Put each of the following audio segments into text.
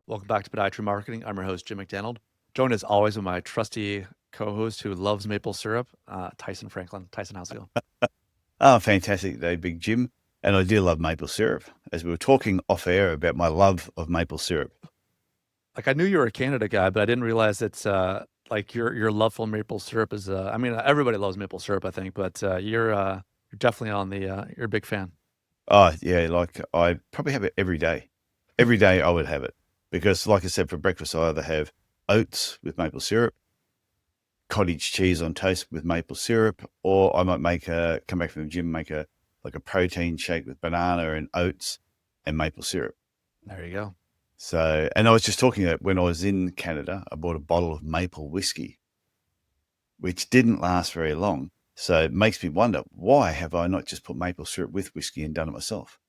Welcome back to Podiatry Marketing. I'm your host, Jim McDannald. Joined as always with my trusty co-host who loves maple syrup, Tyson Franklin. Tyson, how's it going? Oh, fantastic day, Big Jim. And I do love maple syrup, as we were talking off air about my love of maple syrup. Like I knew you were a Canada guy, but I didn't realize it's like your love for maple syrup is. I mean, everybody loves maple syrup, I think, but you're definitely on the. You're a big fan. Oh, yeah, like I probably have it every day. Every day I would have it because, like I said, for breakfast, I either have oats with maple syrup, cottage cheese on toast with maple syrup, or I might come back from the gym, make a protein shake with banana and oats and maple syrup. There you go. So, and I was just talking about when I was in Canada, I bought a bottle of maple whiskey, which didn't last very long. So it makes me wonder, why have I not just put maple syrup with whiskey and done it myself?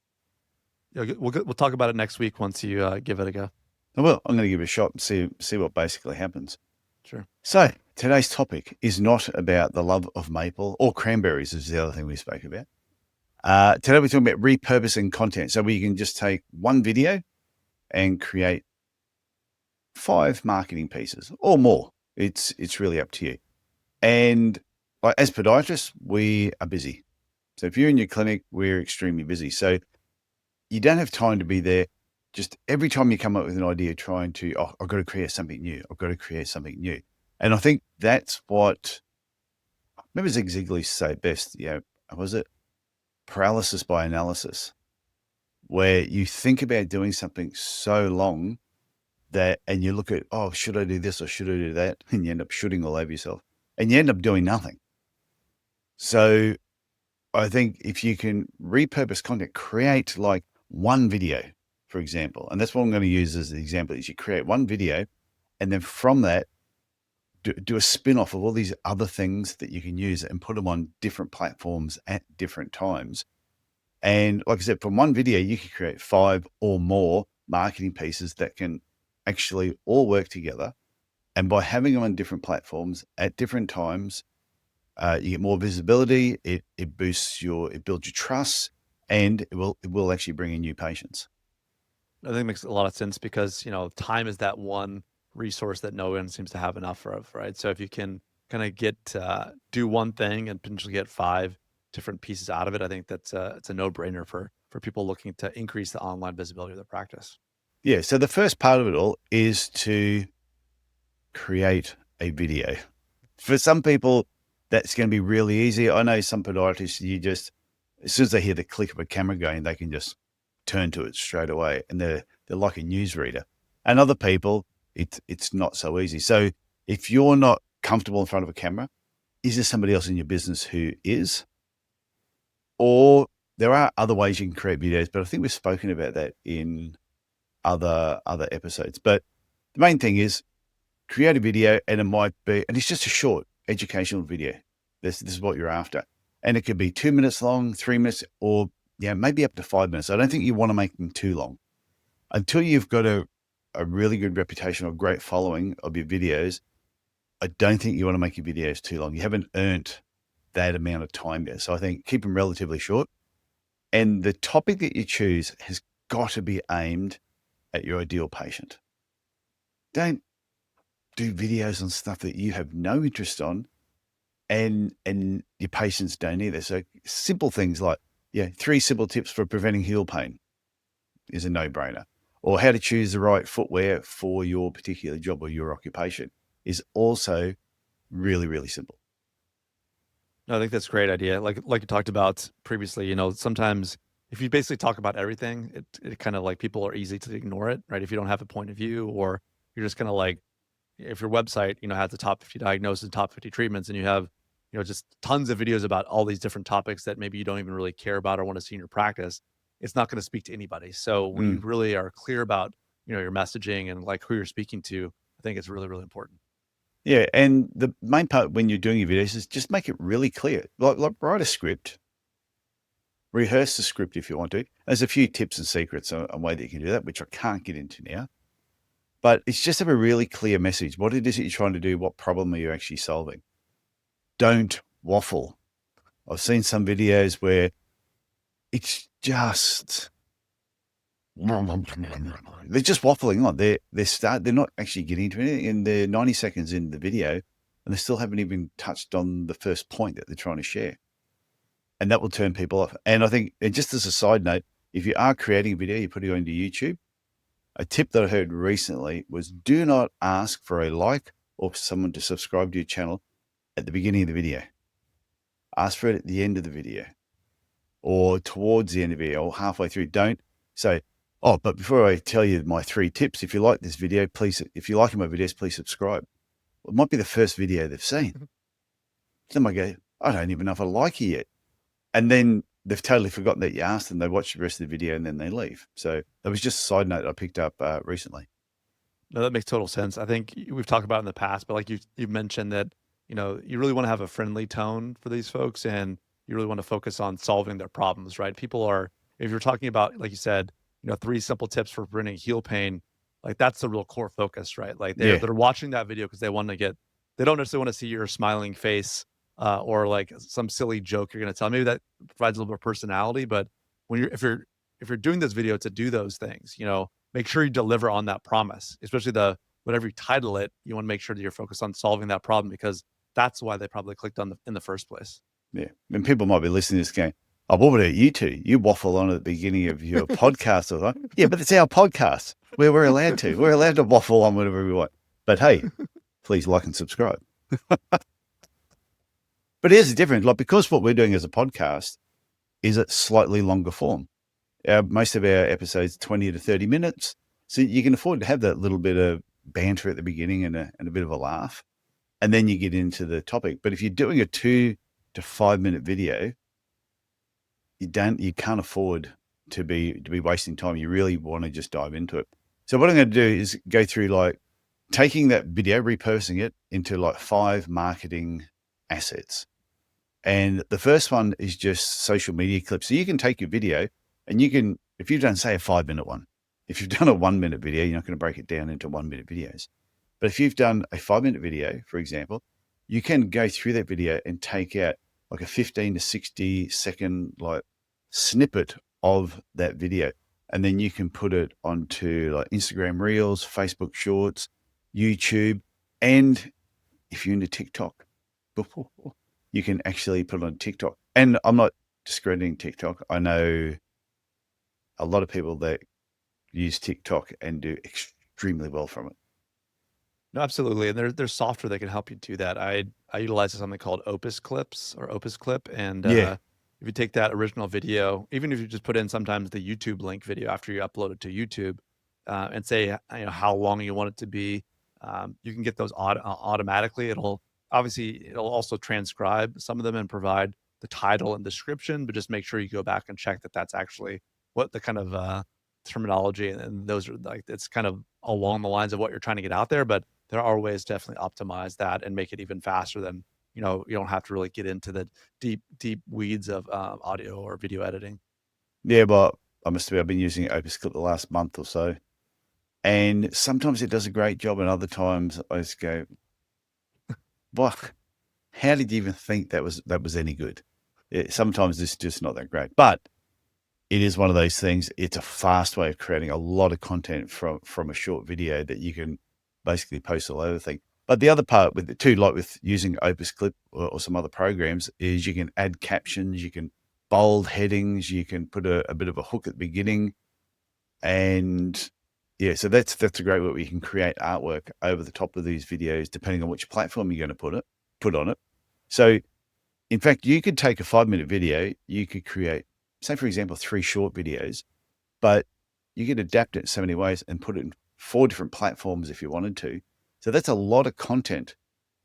Yeah, we'll talk about it next week once you give it a go. Well, I'm going to give it a shot and see what basically happens. Sure. So today's topic is not about the love of maple or cranberries, is the other thing we spoke about. Today we're talking about repurposing content. So we can just take one video and create 5 marketing pieces or more. It's really up to you. And as podiatrists, we are busy. So if you're in your clinic, we're extremely busy. So you don't have time to be there. Just every time you come up with an idea, trying to, I've got to create something new. I've got to create something new. And I think that's what, remember Zig Ziglar used to say it best, was it paralysis by analysis, where you think about doing something so long that, and you look at, should I do this or should I do that? And you end up shooting all over yourself and you end up doing nothing. So I think if you can repurpose content, create like one video, for example, and that's what I'm going to use as the example, is you create one video and then from that, do a spin-off of all these other things that you can use and put them on different platforms at different times. And like I said, from one video, you can create 5 or more marketing pieces that can actually all work together. And by having them on different platforms at different times, you get more visibility. It builds your trust, and it will actually bring in new patients. I think it makes a lot of sense because, time is that one resource that no one seems to have enough of, right? So if you can kind of do one thing and potentially get 5 different pieces out of it, I think it's a no-brainer for people looking to increase the online visibility of their practice. Yeah. So the first part of it all is to create a video. For some people, that's going to be really easy. I know some podiatrists, as soon as they hear the click of a camera going, they can just turn to it straight away, and they're like a newsreader. And other people, it's not so easy. So if you're not comfortable in front of a camera, is there somebody else in your business who is? Or there are other ways you can create videos, but I think we've spoken about that in other episodes. But the main thing is create a video, and it might be, and it's just a short educational video. This is what you're after. And it could be 2 minutes long, 3 minutes, or maybe up to 5 minutes. I don't think you want to make them too long. Until you've got a really good reputation or great following of your videos, I don't think you want to make your videos too long. You haven't earned that amount of time yet. So I think keep them relatively short. And the topic that you choose has got to be aimed at your ideal patient. Don't do videos on stuff that you have no interest on and your patients don't either. So simple things like, 3 simple tips for preventing heel pain is a no-brainer. Or how to choose the right footwear for your particular job or your occupation is also really, really simple. No, I think that's a great idea. Like you talked about previously, sometimes if you basically talk about everything, it kind of like people are easy to ignore it, right? If you don't have a point of view, or you're just kind of like, if your website, has the top 50 diagnoses and top 50 treatments, and you have, just tons of videos about all these different topics that maybe you don't even really care about or want to see in your practice, it's not going to speak to anybody. So when you really are clear about, your messaging and like who you're speaking to, I think it's really, really important. Yeah, and the main part when you're doing your videos is just make it really clear. Like write a script, rehearse the script if you want to. There's a few tips and secrets on a way that you can do that, which I can't get into now. But it's just have a really clear message. What it is that you're trying to do, what problem are you actually solving? Don't waffle. I've seen some videos where it's just they're just waffling on. They're not actually getting into anything, and they're 90 seconds into the video, and they still haven't even touched on the first point that they're trying to share. And that will turn people off. And I think, and just as a side note, if you are creating a video, you're putting it onto YouTube, a tip that I heard recently was do not ask for a like or for someone to subscribe to your channel at the beginning of the video. Ask for it at the end of the video or towards the end of the video or halfway through. Don't say, oh, but before I tell you my 3 tips, if you like this video, please, if you like my videos, please subscribe. Well, it might be the first video they've seen. They might go, I don't even know if I like it yet. And then they've totally forgotten that you asked them. They watch the rest of the video and then they leave. So that was just a side note I picked up recently. No, that makes total sense. I think we've talked about it in the past, but like you've mentioned that, you really want to have a friendly tone for these folks and you really want to focus on solving their problems, right? People are, if you're talking about, like you said, 3 simple tips for preventing heel pain, like that's the real core focus, right? Like they're Yeah. they're watching that video because they don't necessarily want to see your smiling face or like some silly joke you're going to tell. Maybe that provides a little bit of personality, but if you're doing this video to do those things, make sure you deliver on that promise, especially whatever you title it, you want to make sure that you're focused on solving that problem because that's why they probably clicked on in the first place. Yeah. And people might be listening to this going, oh, what about you two? You waffle on at the beginning of your podcast. Or like, yeah, but it's our podcast where we're allowed to. We're allowed to waffle on whatever we want. But hey, please like and subscribe. But here's the difference. Like, because what we're doing as a podcast is a slightly longer form. Most of our episodes 20 to 30 minutes. So you can afford to have that little bit of banter at the beginning and a bit of a laugh. And then you get into the topic. But if you're doing a 2 to 5 minute video, you can't afford to be wasting time. You really want to just dive into it. So what I'm going to do is go through like taking that video, repurposing it into like 5 marketing assets. And the first one is just social media clips. So you can take your video and you can, if you've done, say, a 5-minute one, if you've done a 1-minute video, you're not going to break it down into 1-minute videos. But if you've done a 5-minute video, for example, you can go through that video and take out like a 15 to 60 second like snippet of that video. And then you can put it onto like Instagram Reels, Facebook Shorts, YouTube. And if you're into TikTok, you can actually put it on TikTok. And I'm not discrediting TikTok. I know a lot of people that use TikTok and do extremely well from it. No, absolutely. And there's software that can help you do that. I utilize something called Opus Clips or Opus Clip. And Yeah. if you take that original video, even if you just put in sometimes the YouTube link video after you upload it to YouTube and say, how long you want it to be, you can get those automatically. It'll also transcribe some of them and provide the title and description, but just make sure you go back and check that that's actually what the kind of terminology and those are like, it's kind of along the lines of what you're trying to get out there, but there are ways to definitely optimize that and make it even faster than, you don't have to really get into the deep weeds of audio or video editing. Yeah, but I must admit, I've been using Opus Clip the last month or so. And sometimes it does a great job, and other times I just go, "What? How did you even think that was any good?" Sometimes it's just not that great, but it is one of those things. It's a fast way of creating a lot of content from a short video that you can basically post all over the thing. But the other part with it too, like with using Opus Clip or some other programs, is you can add captions, you can bold headings, you can put a bit of a hook at the beginning, and yeah, so that's a great way where you can create artwork over the top of these videos, depending on which platform you're going to put on it. So, in fact, you could take a 5-minute video, you could create, say, for example, 3 short videos, but you could adapt it so many ways and put it in 4 different platforms if you wanted to. So that's a lot of content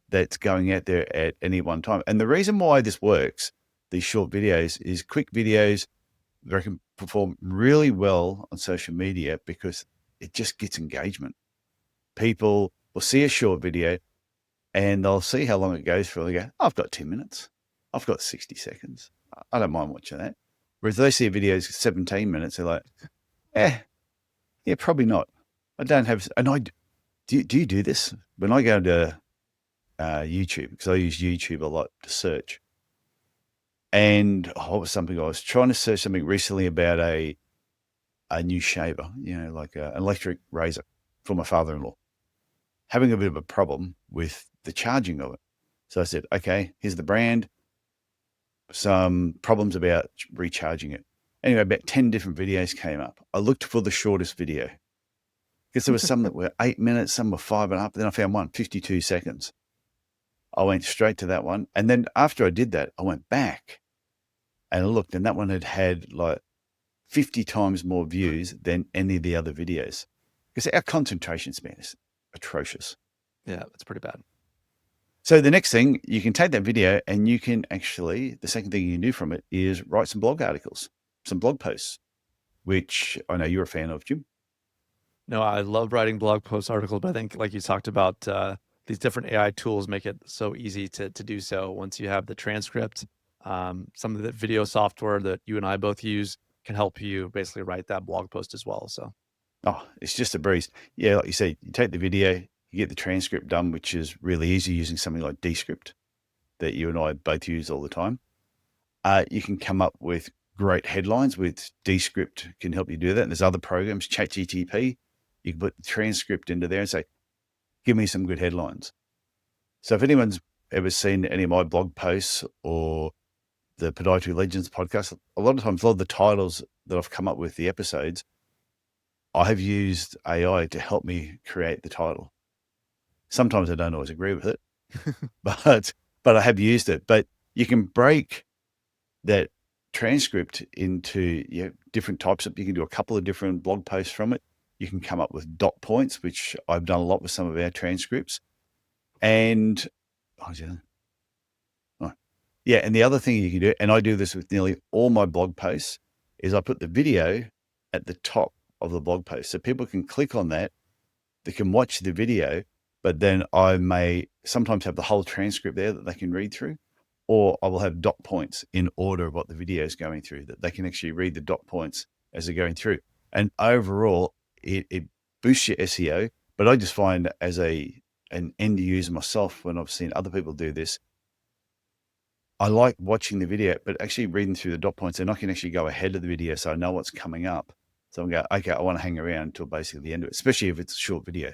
that's going out there at any one time. And the reason why this works, these short videos, is quick videos that can perform really well on social media because it just gets engagement. People will see a short video and they'll see how long it goes for. They go, I've got 10 minutes. I've got 60 seconds. I don't mind watching that. Whereas they see a video 17 minutes, they're like, yeah, probably not. I don't have, and do you do this? When I go to YouTube, because I use YouTube a lot to search. And what was something I was trying to search something recently about a new shaver, like an electric razor for my father-in-law, having a bit of a problem with the charging of it. So I said, okay, here's the brand, some problems about recharging it. Anyway, about 10 different videos came up. I looked for the shortest video because there were some that were 8 minutes, some were 5.5. Then I found one, 52 seconds. I went straight to that one. And then after I did that, I went back and I looked, and that one had like 50 times more views than any of the other videos, because our concentration span is atrocious. Yeah, it's pretty bad. So the next thing, you can take that video and you can actually, the second thing you can do from it is write some blog articles, some blog posts, which I know you're a fan of, Jim. No, I love writing blog post articles, but I think like you talked about, these different AI tools make it so easy to do so. Once you have the transcript, some of the video software that you and I both use can help you basically write that blog post as well. So Oh, it's just a breeze. Yeah, like you said, you take the video, you get the transcript done, which is really easy using something like Descript that you and I both use all the time. You can come up with great headlines with Descript, can help you do that. And there's other programs, ChatGTP. You can put the transcript into there and say, give me some good headlines. So if anyone's ever seen any of my blog posts or the Podiatry Legends podcast, a lot of the titles that I've come up with, the episodes, I have used AI to help me create the title. Sometimes I don't always agree with it, but I have used it. But you can break that transcript into different types of, you can do a couple of different blog posts from it. You can come up with dot points, which I've done a lot with some of our transcripts. And and the other thing you can do, and I do this with nearly all my blog posts, is I put the video at the top of the blog post. So people can click on that, they can watch the video, but then I may sometimes have the whole transcript there that they can read through, or I will have dot points in order of what the video is going through, that they can actually read the dot points as they're going through. And overall, it boosts your SEO. But I just find as an end user myself, when I've seen other people do this, I like watching the video, but actually reading through the dot points, and I can actually go ahead of the video so I know what's coming up. So I go, okay, I want to hang around until basically the end of it, especially if it's a short video.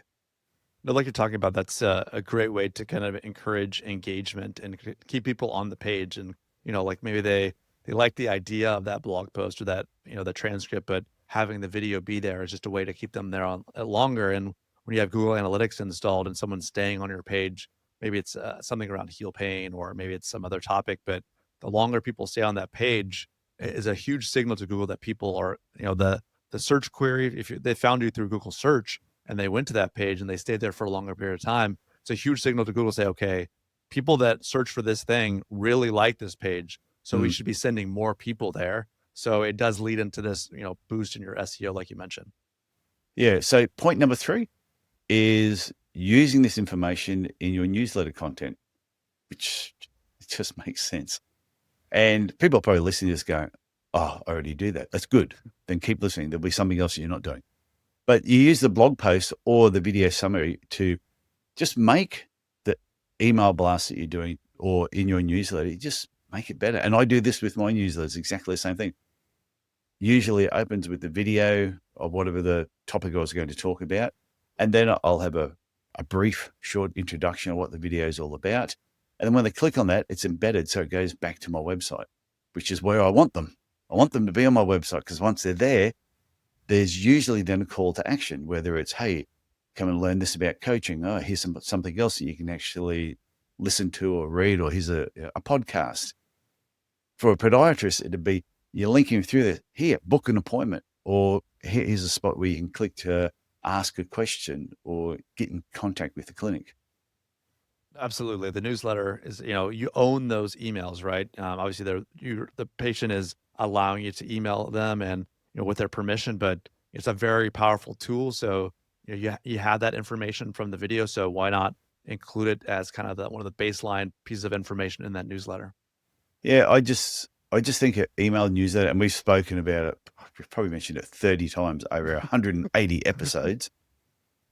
no, like you're talking about, that's a great way to kind of encourage engagement and keep people on the page. And, like maybe they like the idea of that blog post or that, the transcript, but having the video be there is just a way to keep them there on longer. And when you have Google Analytics installed and someone's staying on your page, maybe it's something around heel pain, or maybe it's some other topic, but the longer people stay on that page is a huge signal to Google that people are, the search query, if they found you through Google search and they went to that page and they stayed there for a longer period of time, it's a huge signal to Google to say, okay, people that search for this thing really like this page, so we should be sending more people there. So it does lead into this, boost in your SEO, like you mentioned. Yeah. So point number 3 is using this information in your newsletter content, which just makes sense. And people are probably listening to this going, oh, I already do that. That's good. Then keep listening. There'll be something else you're not doing. But you use the blog post or the video summary to just make the email blast that you're doing or in your newsletter, just make it better. And I do this with my newsletters, exactly the same thing. Usually it opens with the video of whatever the topic I was going to talk about. And then I'll have a brief, short introduction of what the video is all about. And then when they click on that, it's embedded. So it goes back to my website, which is where I want them. I want them to be on my website, because once they're there, there's usually then a call to action, whether it's, hey, come and learn this about coaching. Oh, here's something else that you can actually listen to or read, or here's a podcast. For a podiatrist, it'd be, you're linking through there, here, book an appointment, or here's a spot where you can click to ask a question or get in contact with the clinic. Absolutely. The newsletter is, you own those emails, right? Obviously the patient is allowing you to email them and, with their permission, but it's a very powerful tool. So, you have that information from the video. So why not include it as kind of one of the baseline pieces of information in that newsletter? Yeah. I just think an email newsletter, and we've spoken about it, we've probably mentioned it 30 times over 180 episodes,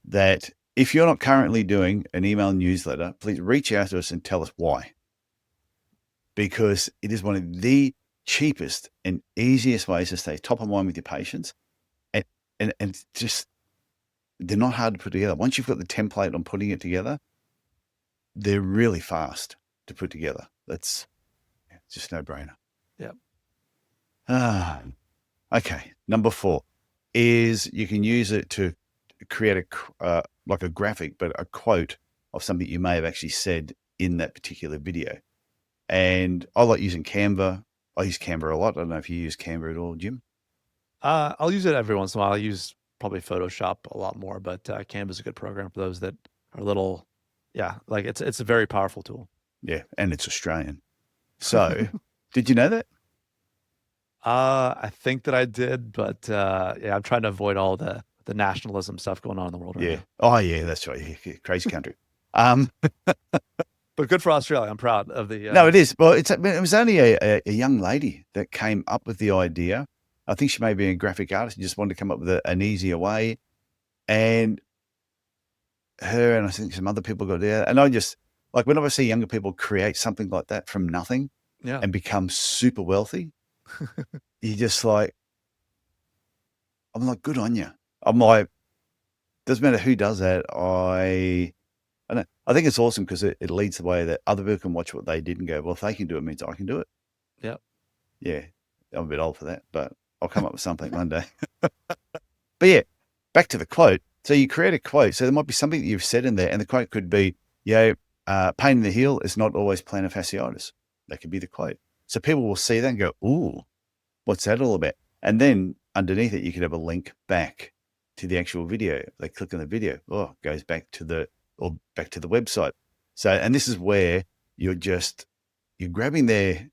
that if you're not currently doing an email newsletter, please reach out to us and tell us why. Because it is one of the cheapest and easiest ways to stay top of mind with your patients. And and just, they're not hard to put together. Once you've got the template on putting it together, they're really fast to put together. That's just no brainer. Yeah. Okay. Number 4 is you can use it to create like a graphic, but a quote of something you may have actually said in that particular video. And I like using Canva. I use Canva a lot. I don't know if you use Canva at all, Jim. I'll use it every once in a while. I use probably Photoshop a lot more, but Canva's a good program for those that are little, yeah, like it's a very powerful tool. Yeah, and it's Australian. So, did you know that? I think that I did, but yeah, I'm trying to avoid all the nationalism stuff going on in the world right Yeah. now. Oh, yeah, that's right. Yeah, crazy country. Um, But good for Australia. I'm proud of the. no, it is. Well, it was only a young lady that came up with the idea. I think she may be a graphic artist and just wanted to come up with an easier way. And her and I think some other people got there. And I just, like, whenever I see younger people create something like that from nothing Yeah. and become super wealthy, you're just like, I'm like, good on you. I'm like, doesn't matter who does that. I think it's awesome because it leads the way that other people can watch what they did and go, well, if they can do it, it means I can do it. Yeah. Yeah. I'm a bit old for that, but I'll come up with something one day. But yeah, back to the quote. So you create a quote. So there might be something that you've said in there, and the quote could be, pain in the heel is not always plantar fasciitis. That could be the quote. So people will see that and go, ooh, what's that all about? And then underneath it, you could have a link back to the actual video. They click on the video. Oh, it goes back to the website. So, and this is where you're grabbing their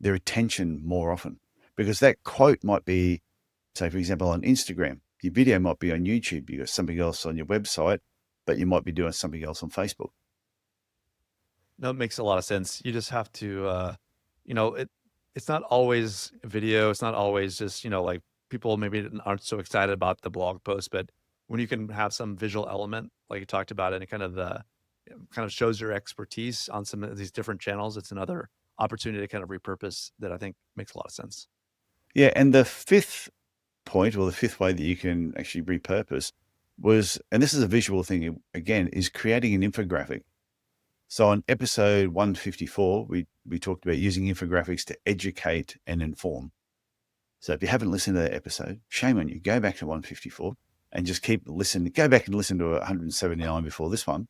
attention more often, because that quote might be, say, for example, on Instagram. Your video might be on YouTube. You got something else on your website, but you might be doing something else on Facebook. No, it makes a lot of sense. You just have to, it's not always video. It's not always just, like people maybe aren't so excited about the blog post, but when you can have some visual element, like you talked about, and it kind of shows your expertise on some of these different channels, it's another opportunity to kind of repurpose that I think makes a lot of sense. Yeah. And the fifth point, or the fifth way that you can actually repurpose was, and this is a visual thing again, is creating an infographic. So on episode 154, we talked about using infographics to educate and inform. So if you haven't listened to that episode, shame on you. Go back to 154 and just keep listening. Go back and listen to 179 before this one.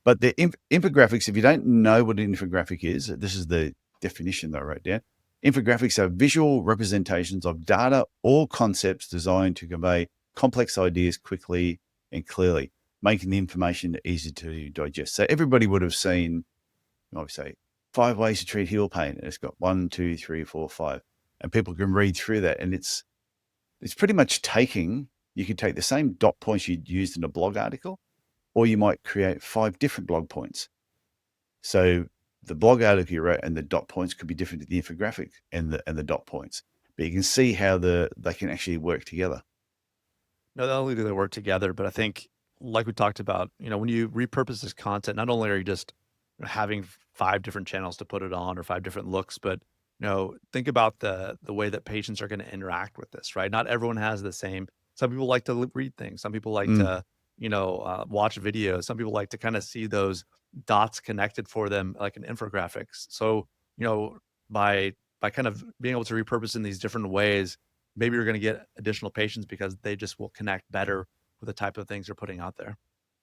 But the infographics, if you don't know what an infographic is, this is the definition that I wrote down. Infographics are visual representations of data or concepts designed to convey complex ideas quickly and clearly, making the information easy to digest. So everybody would have seen, I would say, 5 ways to treat heel pain. And it's got 1, 2, 3, 4, 5. And people can read through that. And it's pretty much you could take the same dot points you'd used in a blog article, or you might create 5 different blog points. So the blog article you wrote and the dot points could be different to the infographic and the dot points. But you can see how they can actually work together. Not only do they work together, but I think, like we talked about, when you repurpose this content, not only are you just having 5 different channels to put it on or 5 different looks, but think about the way that patients are going to interact with this, right? Not everyone has the same. Some people like to read things. Some people like to, watch videos. Some people like to kind of see those dots connected for them, like an infographics. So, by kind of being able to repurpose in these different ways, maybe you're going to get additional patients because they just will connect better with the type of things you're putting out there.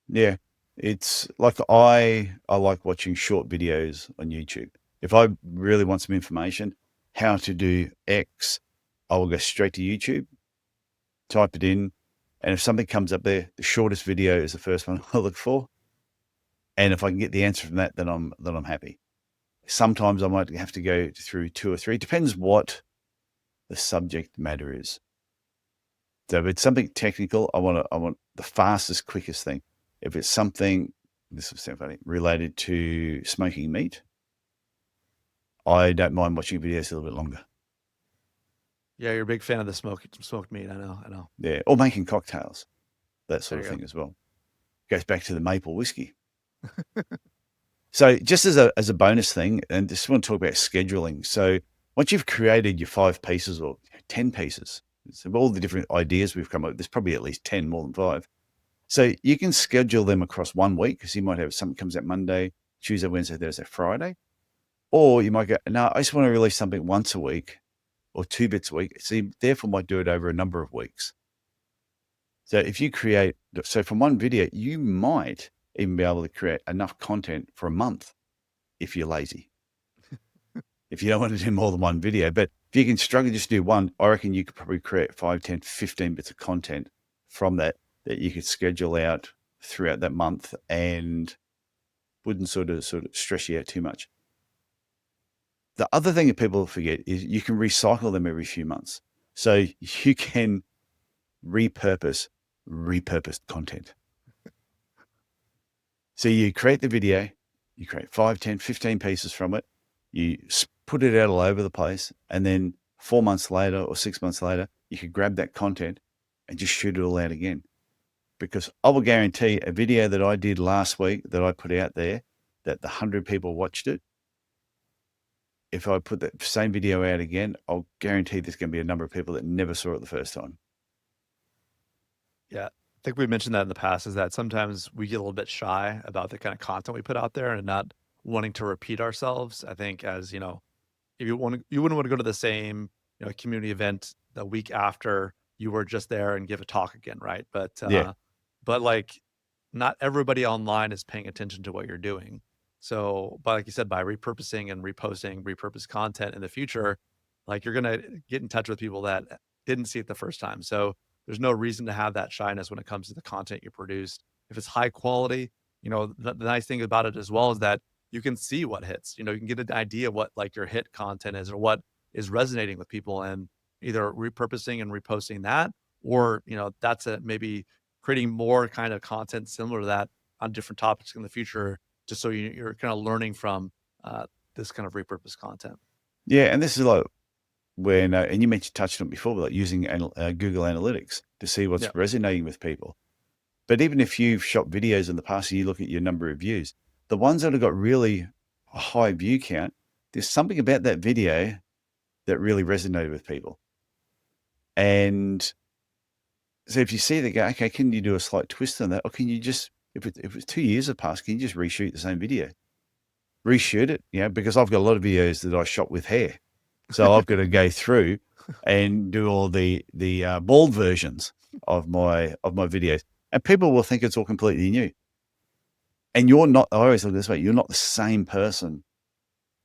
Yeah. It's like I like watching short videos on YouTube. If I really want some information, how to do X, I will go straight to YouTube, type it in, and if something comes up there, the shortest video is the first one I look for. And if I can get the answer from that, then I'm happy. Sometimes I might have to go through 2 or 3. Depends what the subject matter is. So if it's something technical, I want the fastest, quickest thing. If it's something, this will sound funny, related to smoking meat, I don't mind watching videos a little bit longer. Yeah, you're a big fan of the smoked meat. I know. Yeah, or making cocktails, that sort of thing as well. Goes back to the maple whiskey. So just as a bonus thing, and just want to talk about scheduling. So once you've created your 5 pieces or 10 pieces, So all the different ideas we've come up with, there's probably at least 10, more than 5. So you can schedule them across 1 week, because you might have something comes out Monday, Tuesday, Wednesday, Thursday, Friday. Or you might go, no, I just want to release something once a week or 2 bits a week. So you therefore might do it over a number of weeks. So if you create, so from one video, you might even be able to create enough content for a month if you're lazy. If you don't want to do more than one video. But if you can struggle just to do one, I reckon you could probably create 5, 10, 15 bits of content from that you could schedule out throughout that month and wouldn't sort of stress you out too much. The other thing that people forget is you can recycle them every few months. So you can repurpose content. So you create the video, you create 5, 10, 15 pieces from it, you put it out all over the place, and then 4 months later or 6 months later, you can grab that content and just shoot it all out again. Because I will guarantee a video that I did last week that I put out there, that the 100 people watched it, if I put that same video out again, I'll guarantee there's going to be a number of people that never saw it the first time. Yeah. I think we mentioned that in the past, is that sometimes we get a little bit shy about the kind of content we put out there and not wanting to repeat ourselves. I think, as you know, if you wouldn't want to go to the same, community event the week after you were just there and give a talk again, right? Yeah. But like, not everybody online is paying attention to what you're doing. So, but like you said, by repurposing and reposting repurposed content in the future, like, you're gonna get in touch with people that didn't see it the first time. So there's no reason to have that shyness when it comes to the content you produced. If it's high quality, the nice thing about it as well is that you can see what hits. You can get an idea what like your hit content is or what is resonating with people, and either repurposing and reposting that, or that's maybe creating more kind of content similar to that on different topics in the future, just so you're kind of learning from this kind of repurposed content. Yeah. And this is like when, and you mentioned touched on it before, like using Google Analytics to see what's Yeah. resonating with people. But even if you've shot videos in the past and you look at your number of views, the ones that have got really a high view count, there's something about that video that really resonated with people. And so if you see the go, okay, can you do a slight twist on that? Or can you just, if it's 2 years have passed, can you just reshoot the same video? Reshoot it, because I've got a lot of videos that I shot with hair. So I've got to go through and do all the bald versions of my videos. And people will think it's all completely new. And you're not, I always look this way, you're not the same person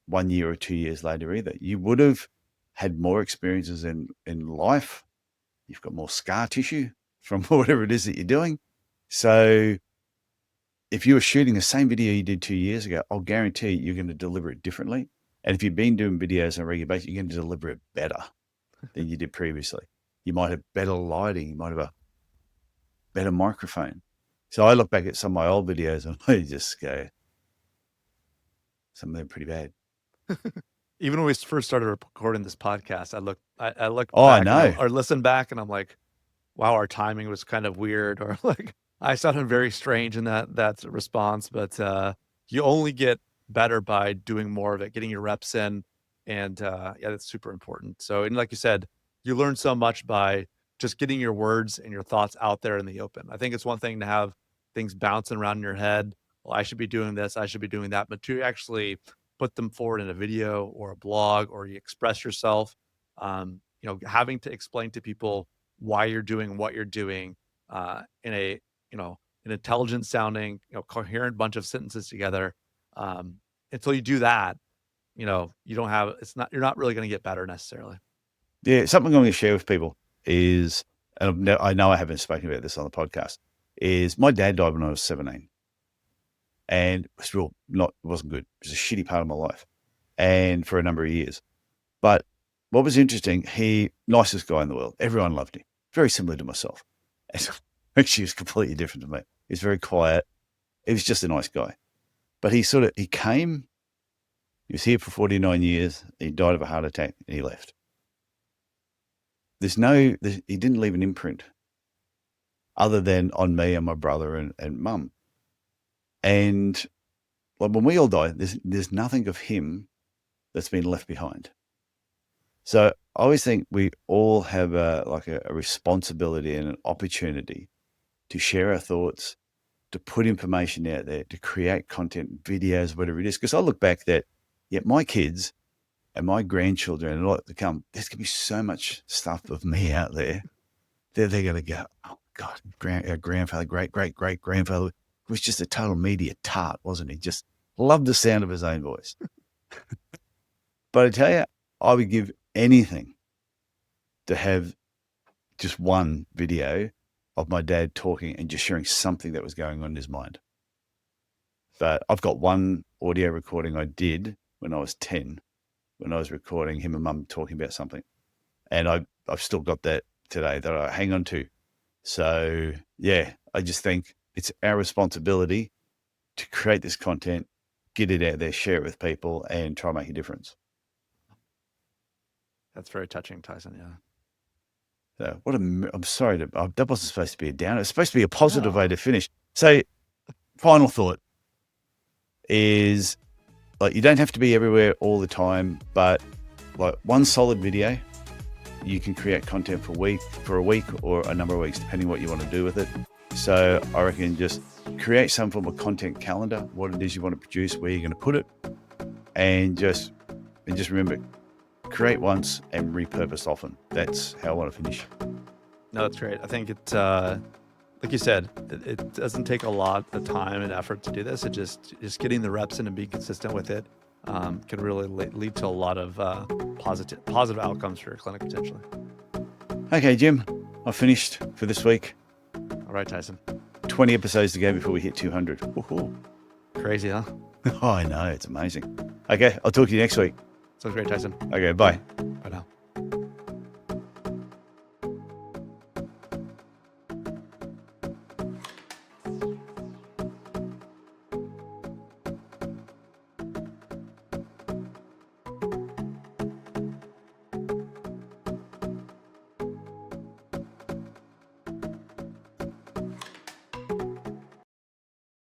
1 year or 2 years later either. You would have had more experiences in life. You've got more scar tissue from whatever it is that you're doing. So if you were shooting the same video you did 2 years ago, I'll guarantee you're going to deliver it differently. And if you've been doing videos on a regular basis, you're going to deliver it better than you did previously. You might have better lighting. You might have a better microphone. So I look back at some of my old videos and I just go, some of them are pretty bad. Even when we first started recording this podcast, I look Oh, I back know. or listen back, and I'm like, wow, our timing was kind of weird, or like I sounded very strange in that response. But you only get better by doing more of it, getting your reps in, and yeah, that's super important. So, and like you said, you learn so much by just getting your words and your thoughts out there in the open. I think it's one thing to have things bouncing around in your head. Well, I should be doing this, I should be doing that, but to actually put them forward in a video or a blog, or you express yourself, having to explain to people why you're doing what you're doing in a, an intelligent sounding, coherent bunch of sentences together. Until you do that, you don't have, you're not really going to get better necessarily. Yeah, something I'm going to share with people is, and I know I haven't spoken about this on the podcast, is my dad died when I was 17. And it wasn't good. It was a shitty part of my life, and for a number of years. But what was interesting, nicest guy in the world. Everyone loved him. Very similar to myself. And actually, he was completely different to me. He was very quiet. He was just a nice guy. But he was here for 49 years. He died of a heart attack and he left. He didn't leave an imprint other than on me and my brother and mum. And like when we all die, there's nothing of him that's been left behind. So I always think we all have a responsibility and an opportunity to share our thoughts, to put information out there, to create content, videos, whatever it is. Because I look back that, my kids and my grandchildren and a lot to come, there's going to be so much stuff of me out there. They're going to go, oh, God, our grandfather, great-great-great-grandfather was just a total media tart, wasn't he? Just loved the sound of his own voice. But I tell you, I would give anything to have just one video of my dad talking and just sharing something that was going on in his mind. But I've got one audio recording I did when I was 10, when I was recording him and Mum talking about something. And I've still got that today that I hang on to. So, yeah, I just think it's our responsibility to create this content, get it out there, share it with people, and try and make a difference. That's very touching, Tyson. Yeah. So I'm sorry, that wasn't supposed to be a downer. It's supposed to be a positive way to finish. So, final thought is, like, you don't have to be everywhere all the time, but like one solid video, you can create content for a week or a number of weeks, depending what you want to do with it. So I reckon just create some form of content calendar, what it is you want to produce, where you're going to put it, and just remember, create once and repurpose often. That's how I want to finish. No, that's great. I think it, like you said, it doesn't take a lot of time and effort to do this. It just getting the reps in and being consistent with it can really lead to a lot of positive outcomes for your clinic potentially. Okay, Jim, I've finished for this week. All right, Tyson. 20 episodes to go before we hit 200. Woohoo. Crazy, huh? Oh, I know. It's amazing. Okay, I'll talk to you next week. Sounds great, Tyson. Okay, bye.